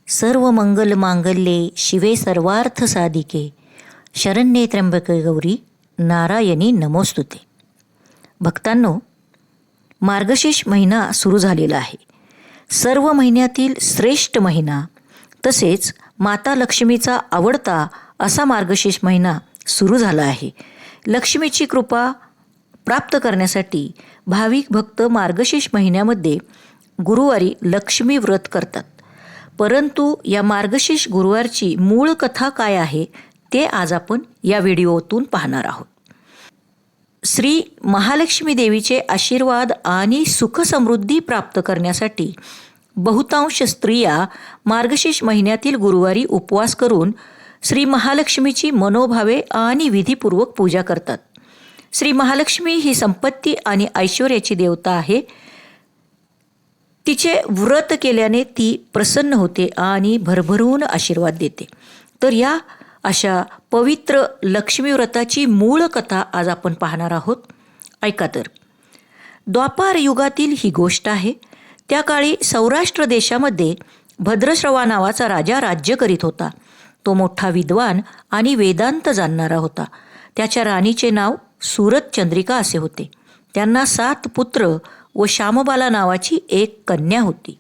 सर्व मंगल मांगल्ये शिवे सर्वार्थ साधिके शरण्ये त्र्यंबके गौरी नारायणी नमोस्तुते. भक्तांनो, मार्गशीर्ष महिना सुरू झालेला आहे. सर्व महिन्यातील श्रेष्ठ महिना तसेच माता लक्ष्मीचा आवडता असा मार्गशीर्ष महिना सुरू झाला आहे. लक्ष्मीची कृपा प्राप्त करण्यासाठी भाविक भक्त मार्गशीर्ष महिन्यामध्ये गुरुवारी लक्ष्मी व्रत करतात. परंतु या मार्गशीर्ष गुरुवारची मूळ कथा काय आहे ते आज आपण या व्हिडिओतून पाहणार आहोत. श्री महालक्ष्मी देवीचे आशीर्वाद आणि सुख समृद्धी प्राप्त करण्यासाठी बहुतांश स्त्रिया मार्गशीर्ष महिन्यातील गुरुवारी उपवास करून श्री महालक्ष्मीची मनोभावे आणि विधीपूर्वक पूजा करतात. श्री महालक्ष्मी ही संपत्ती आणि ऐश्वर्याची देवता आहे. तिचे व्रत केल्याने ती प्रसन्न होते आणि भरभरून आशीर्वाद देते. तर या अशा पवित्र लक्ष्मी व्रताची मूळ कथा आज आपण पाहणार आहोत. ऐका तर. द्वापार युगातील ही गोष्ट आहे. त्या काळी सौराष्ट्र देशामध्ये भद्रश्रवा नावाचा राजा राज्य करीत होता. तो मोठा विद्वान आणि वेदांत जाणणारा होता. त्याच्या राणीचे नाव सूरतचंद्रिका असे होते. त्यांना 7 पुत्र व श्यामबाला नावाची एक कन्या होती.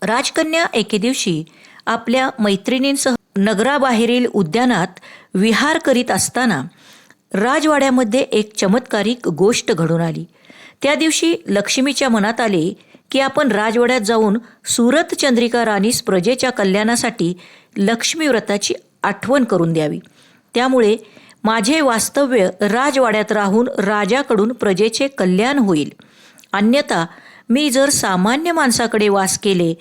राजकन्या एके दिवशी आपल्या मैत्रिणींसह नगराबाहेरील उद्यानात विहार करीत असताना राजवाड्यामध्ये एक चमत्कारिक गोष्ट घडून आली. त्या दिवशी लक्ष्मीच्या मनात आले की आपण राजवाड्यात जाऊन सूरतचंद्रिका राणीस प्रजेच्या कल्याणासाठी लक्ष्मी व्रताची आठवण करून द्यावी. त्यामुळे माझे वास्तव्य राजवाड्यात राहून राजाकडून प्रजेचे कल्याण होईल. अन्यथा मी जर सामान्य माणसाकडे वास केले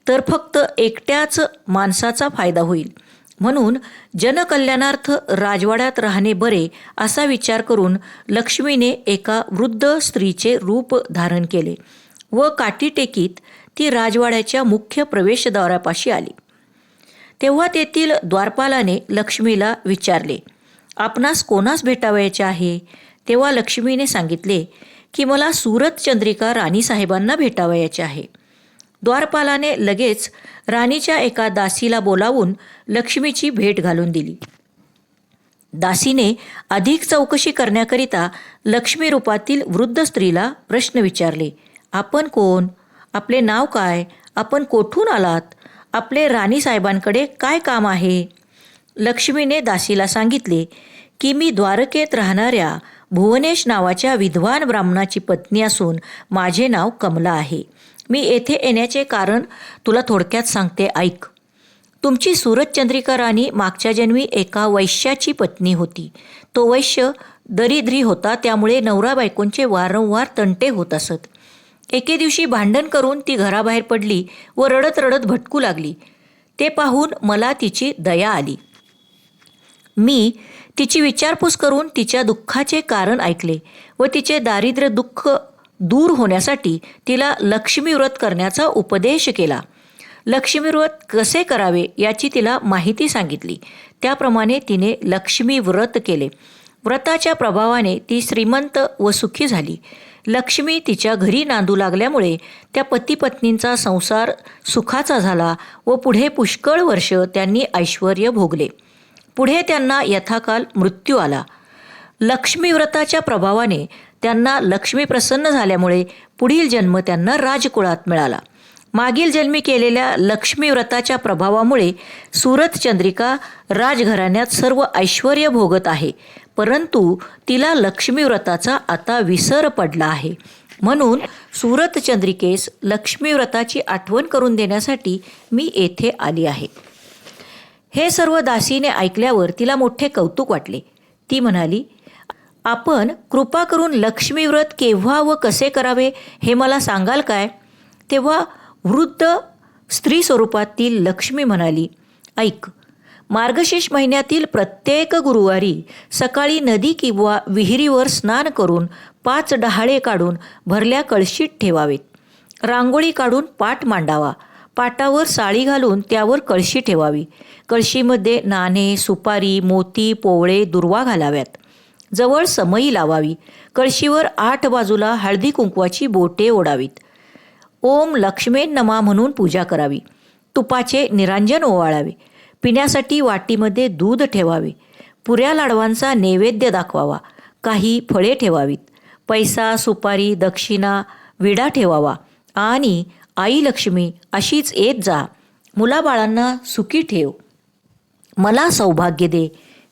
तर फक्त एकट्याच माणसाचा फायदा होईल. म्हणून जनकल्याणार्थ राजवाड्यात राहणे बरे असा विचार करून लक्ष्मीने एका वृद्ध स्त्रीचे रूप धारण केले व काठी टेकीत ती राजवाड्याच्या मुख्य प्रवेशद्वारापाशी आली. तेव्हा तेथील द्वारपालाने लक्ष्मीला विचारले, आपणास कोणास भेटावयाचे आहे? तेव्हा लक्ष्मीने सांगितले की मला सूरतचंद्रिका राणीसाहेबांना भेटावयाचे आहे. द्वारपालाने लगेच राणीच्या एका दासीला बोलावून लक्ष्मीची भेट घालून दिली. दासीने अधिक चौकशी करण्याकरिता लक्ष्मी रूपातील वृद्ध स्त्रीला प्रश्न विचारले. आपण कोण? आपले नाव काय? आपण कोठून आलात? आपले राणीसाहेबांकडे काय काम आहे? लक्ष्मीने दासीला सांगितले की मी द्वारकेत राहणाऱ्या भुवनेश नावाच्या विद्वान ब्राह्मणाची पत्नी असून माझे नाव कमला आहे. मी येथे येण्याचे कारण तुला थोडक्यात सांगते, ऐक. तुमची सूरतचंद्रिका राणी मागच्या जन्मी एका वैश्याची पत्नी होती. तो वैश्य दरिद्री होता, त्यामुळे नवरा बायकोंचे वारंवार तंटे होत असत. एके दिवशी भांडण करून ती घराबाहेर पडली व रडत रडत भटकू लागली. ते पाहून मला तिची दया आली. मी तिची विचारपूस करून तिच्या दुःखाचे कारण ऐकले व तिचे दारिद्र्य दुःख दूर होण्यासाठी तिला लक्ष्मी व्रत करण्याचा उपदेश केला. लक्ष्मी व्रत कसे करावे याची तिला माहिती सांगितली. त्याप्रमाणे तिने लक्ष्मी व्रत केले. व्रताच्या प्रभावाने ती श्रीमंत व सुखी झाली. लक्ष्मी तिच्या घरी नांदू लागल्यामुळे त्या पतीपत्नींचा संसार सुखाचा झाला व पुढे पुष्कळ वर्ष त्यांनी ऐश्वर्य भोगले. पुढे त्यांना यथाकाल मृत्यू आला. लक्ष्मी व्रताच्या प्रभावाने त्यांना लक्ष्मी प्रसन्न झाल्यामुळे पुढील जन्म त्यांना राजकुळात मिळाला. मागील जन्मी केलेल्या लक्ष्मी व्रताच्या प्रभावामुळे सूरतचंद्रिका राजघराण्यात सर्व ऐश्वर्य भोगत आहे. परंतु तिला लक्ष्मी व्रताचा आता विसर पडला आहे. म्हणून सूरतचंद्रिकेस लक्ष्मी व्रताची आठवण करून देण्यासाठी मी येथे आली आहे. हे सर्व दासीने ऐकल्यावर तिला मोठे कौतुक वाटले. ती म्हणाली, आपण कृपा करून लक्ष्मी व्रत केव्हा व कसे करावे हे मला सांगाल काय? तेव्हा वृद्ध स्त्री स्वरूपातील लक्ष्मी म्हणाली, ऐक. मार्गशीर्ष महिन्यातील प्रत्येक गुरुवारी सकाळी नदी किंवा विहिरीवर स्नान करून 5 डहाळे काढून भरल्या कळशीत ठेवावेत. रांगोळी काढून पाट मांडावा. पाटावर साळी घालून त्यावर कळशी ठेवावी. कळशीमध्ये नाणे, सुपारी, मोती, पोवळे, दुर्वा घालाव्यात. जवळ समई लावावी. कळशीवर 8 बाजूला हळदी कुंकवाची बोटे ओढावीत. ओम लक्ष्मे नमा म्हणून पूजा करावी. तुपाचे निरांजन ओवाळावे. पिण्यासाठी वाटीमध्ये दूध ठेवावे. पुऱ्या लाडवांचा नैवेद्य दाखवावा. काही फळे ठेवावीत. पैसा, सुपारी, दक्षिणा, विडा ठेवावा. आणि आई लक्ष्मी अशीच येत जा. मुलाबाळांना सुखी ठेव. मला सौभाग्य दे.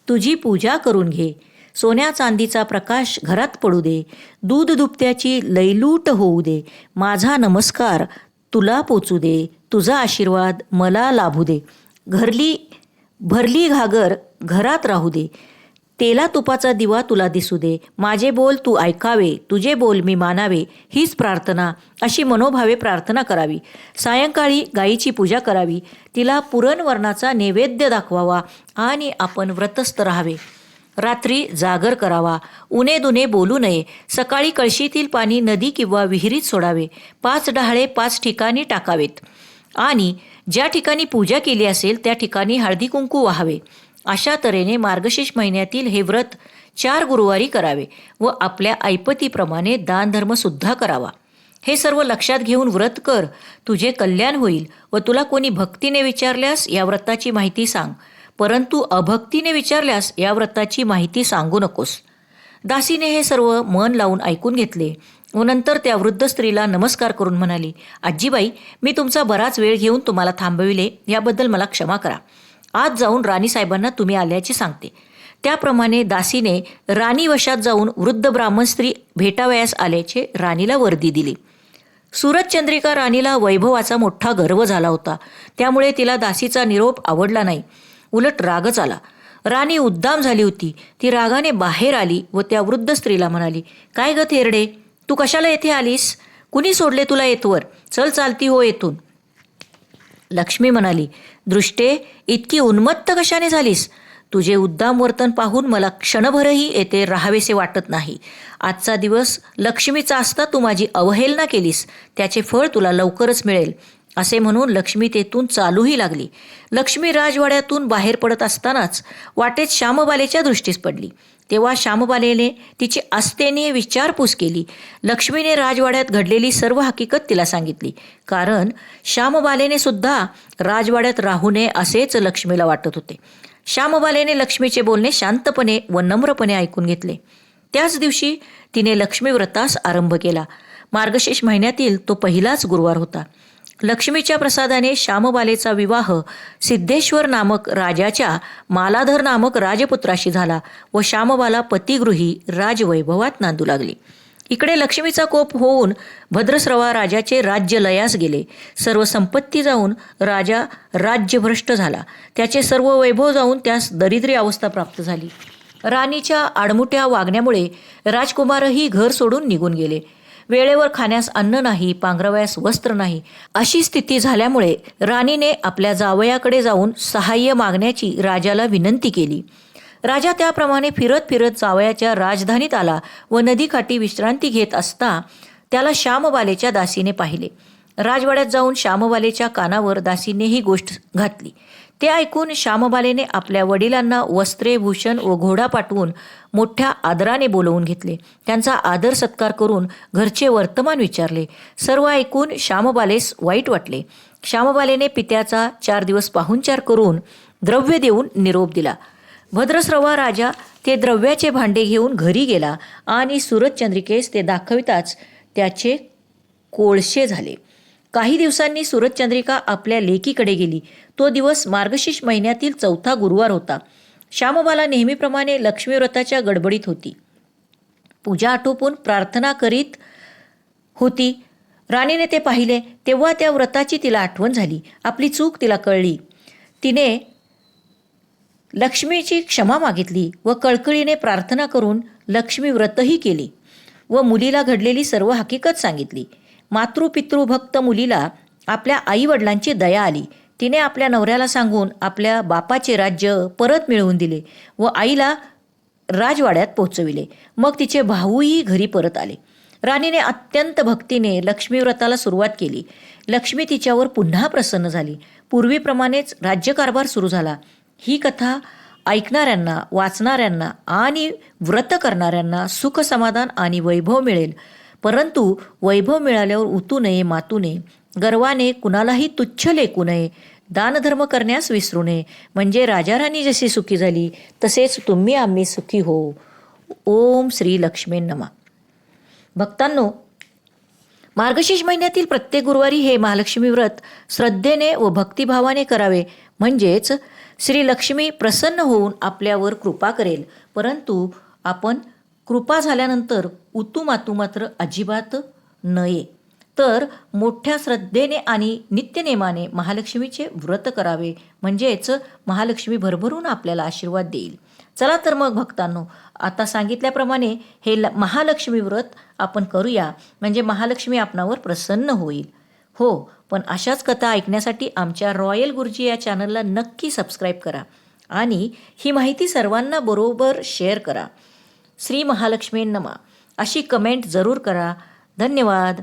तुझी पूजा करून घे. सोन्या चांदीचा प्रकाश घरात पडू दे. दूध दुभत्याची लयलूट होऊ दे. माझा नमस्कार तुला पोचू दे. तुझा आशीर्वाद मला लाभू दे. भरली घागर घरात राहू दे. तेला तुपाचा दिवा तुला दिसू दे. माझे बोल तू ऐकावे. तुझे बोल मी मानावे. हीच प्रार्थना. अशी मनोभावे प्रार्थना करावी. सायंकाळी गायीची पूजा करावी. तिला पुरणवरणाचा नैवेद्य दाखवावा आणि आपण व्रतस्थ राहावे. रात्री जागर करावा. उणे दुने बोलू नये. सकाळी कळशीतील पाणी नदी किंवा विहिरीत सोडावे. 5 डहाळे 5 ठिकाणी टाकावेत आणि ज्या ठिकाणी पूजा केली असेल त्या ठिकाणी हळदी कुंकू वाहावे. अशा तऱ्हेने मार्गशीर्ष महिन्यातील हे व्रत 4 गुरुवारी करावे व आपल्या ऐपतीप्रमाणे दानधर्मसुद्धा करावा. हे सर्व लक्षात घेऊन व्रत कर. तुझे कल्याण होईल. व तुला कोणी भक्तीने विचारल्यास या व्रताची माहिती सांग, परंतु अभक्तीने विचारल्यास या व्रताची माहिती सांगू नकोस. दासीने हे सर्व मन लावून ऐकून घेतले व नंतर त्या वृद्ध स्त्रीला नमस्कार करून म्हणाली, आजीबाई, मी तुमचा बराच वेळ घेऊन तुम्हाला थांबविले, याबद्दल मला क्षमा करा. आज जाऊन राणीसाहेबांना तुम्ही आल्याचे सांगते. त्याप्रमाणे दासीने राणी वशात जाऊन वृद्ध ब्राह्मण स्त्री भेटावयास आल्याचे राणीला वर्दी दिली. सूरजचंद्रिका राणीला वैभवाचा मोठा गर्व झाला होता. त्यामुळे तिला दासीचा निरोप आवडला नाही, उलट रागच आला. राणी उद्दाम झाली होती. ती रागाने बाहेर आली व त्या वृद्ध स्त्रीला म्हणाली, काय ग थेरडे, तू कशाला येथे आलीस? कुणी सोडले तुला येतवर? चल चालती हो येथून. लक्ष्मी म्हणाली, दृष्टे, इतकी उन्मत्त कशाने झालीस? तुझे उद्दाम वर्तन पाहून मला क्षणभरही येथे राहावेसे वाटत नाही. आजचा दिवस लक्ष्मीचा असता तू माझी अवहेलना केलीस, त्याचे फळ तुला लवकरच मिळेल. असे म्हणून लक्ष्मी तेथून चालूही लागली. लक्ष्मी राजवाड्यातून बाहेर पडत असतानाच वाटेत श्यामबालेच्या दृष्टीस पडली. तेव्हा श्यामबालेने तिची आस्थेने विचारपूस केली. लक्ष्मीने राजवाड्यात घडलेली सर्व हकीकत तिला सांगितली. कारण श्यामबालेने सुद्धा राजवाड्यात राहू नये असेच लक्ष्मीला वाटत होते. श्यामबालेने लक्ष्मीचे बोलणे शांतपणे व नम्रपणे ऐकून घेतले. त्याच दिवशी तिने लक्ष्मी व्रतास आरंभ केला. मार्गशीर्ष महिन्यातील तो पहिलाच गुरुवार होता. लक्ष्मीच्या प्रसादाने श्यामबालेचा विवाह सिद्धेश्वर नामक राजाच्या मालाधर नामक राजपुत्राशी झाला व श्यामबाला पतिगृही राजवैभवात नांदू लागली. इकडे लक्ष्मीचा कोप होऊन भद्रस्रवा राजाचे राज्य लयास गेले. सर्व संपत्ती जाऊन राजा राज्यभ्रष्ट झाला. त्याचे सर्व वैभव जाऊन त्यास दरिद्री अवस्था प्राप्त झाली. राणीच्या आडमुठ्या वागण्यामुळे राजकुमारही घर सोडून निघून गेले. वेळेवर खाण्यास अन्न नाही, पांघरावयास वस्त्र नाही, अशी स्थिती झाल्यामुळे राणीने आपल्या जावयाकडे जाऊन सहाय्य मागण्याची राजाला विनंती केली. राजा त्याप्रमाणे फिरत फिरत जावयाच्या राजधानीत आला व नदीकाठी विश्रांती घेत असता त्याला श्यामबालेच्या दासीने पाहिले. राजवाड्यात जाऊन श्यामबालेच्या कानावर दासीने ही गोष्ट घातली. ते ऐकून श्यामबालेने आपल्या वडिलांना वस्त्रे, भूषण व घोडा पाठवून मोठ्या आदराने बोलवून घेतले. त्यांचा आदर सत्कार करून घरचे वर्तमान विचारले. सर्व ऐकून श्यामबालेस वाईट वाटले. श्यामबालेने पित्याचा 4 दिवस पाहुणचार करून द्रव्य देऊन निरोप दिला. भद्रस्रवा राजा ते द्रव्याचे भांडे घेऊन घरी गेला आणि सूरजचंद्रिकेस ते दाखविताच त्याचे कोळशे झाले. काही दिवसांनी सूरजचंद्रिका आपल्या लेकीकडे गेली. तो दिवस मार्गशीर्ष महिन्यातील 4था गुरुवार होता. श्यामबाला नेहमीप्रमाणे लक्ष्मी व्रताच्या गडबडीत होती. पूजा आटोपून प्रार्थना करीत होती. राणीने ते पाहिले तेव्हा त्या व्रताची तिला आठवण झाली. आपली चूक तिला कळली. तिने लक्ष्मीची क्षमा मागितली व कळकळीने प्रार्थना करून लक्ष्मी व्रतही केली व मुलीला घडलेली सर्व हकीकत सांगितली. मातृपितृभक्त मुलीला आपल्या आईवडिलांची दया आली. तिने आपल्या नवऱ्याला सांगून आपल्या बापाचे राज्य परत मिळवून दिले व आईला राजवाड्यात पोहोचविले. मग तिचे भाऊही घरी परत आले. राणीने अत्यंत भक्तीने लक्ष्मी व्रताला सुरुवात केली. लक्ष्मी तिच्यावर पुन्हा प्रसन्न झाली. पूर्वीप्रमाणेच राज्यकारभार सुरू झाला. ही कथा ऐकणाऱ्यांना, वाचणाऱ्यांना आणि व्रत करणाऱ्यांना सुख, समाधान आणि वैभव मिळेल. परंतु वैभव मिळाल्यावर उतू नये, मातू नये. गर्वाने कुणालाही तुच्छ लेखू नये, दानधर्म करण्यास विसरू नये, म्हणजे राजाराणी जशी सुखी झाली तसेच तुम्ही आम्ही सुखी होऊ. ओम श्री लक्ष्मी नमः. भक्तांनो, मार्गशीर्ष महिन्यातील प्रत्येक गुरुवारी हे महालक्ष्मी व्रत श्रद्धेने व भक्तिभावाने करावे, म्हणजेच श्री लक्ष्मी प्रसन्न होऊन आपल्यावर कृपा करेल. परंतु आपण कृपा झाल्यानंतर उतुमातू मात्र अजिबात नये. तर मोठ्या श्रद्धेने आणि नित्यनेमाने महालक्ष्मीचे व्रत करावे, म्हणजेच महालक्ष्मी भरभरून आपल्याला आशीर्वाद देईल. चला तर मग भक्तांनो, आता सांगितल्याप्रमाणे हे महालक्ष्मी व्रत आपण करूया, म्हणजे महालक्ष्मी आपणावर प्रसन्न होईल. हो, पण अशाच कथा ऐकण्यासाठी आमच्या रॉयल गुरुजी या चॅनलला नक्की सबस्क्राईब करा आणि ही माहिती सर्वांना बरोबर शेअर करा. श्री महालक्ष्मी नमः अशी कमेंट जरूर करा. धन्यवाद.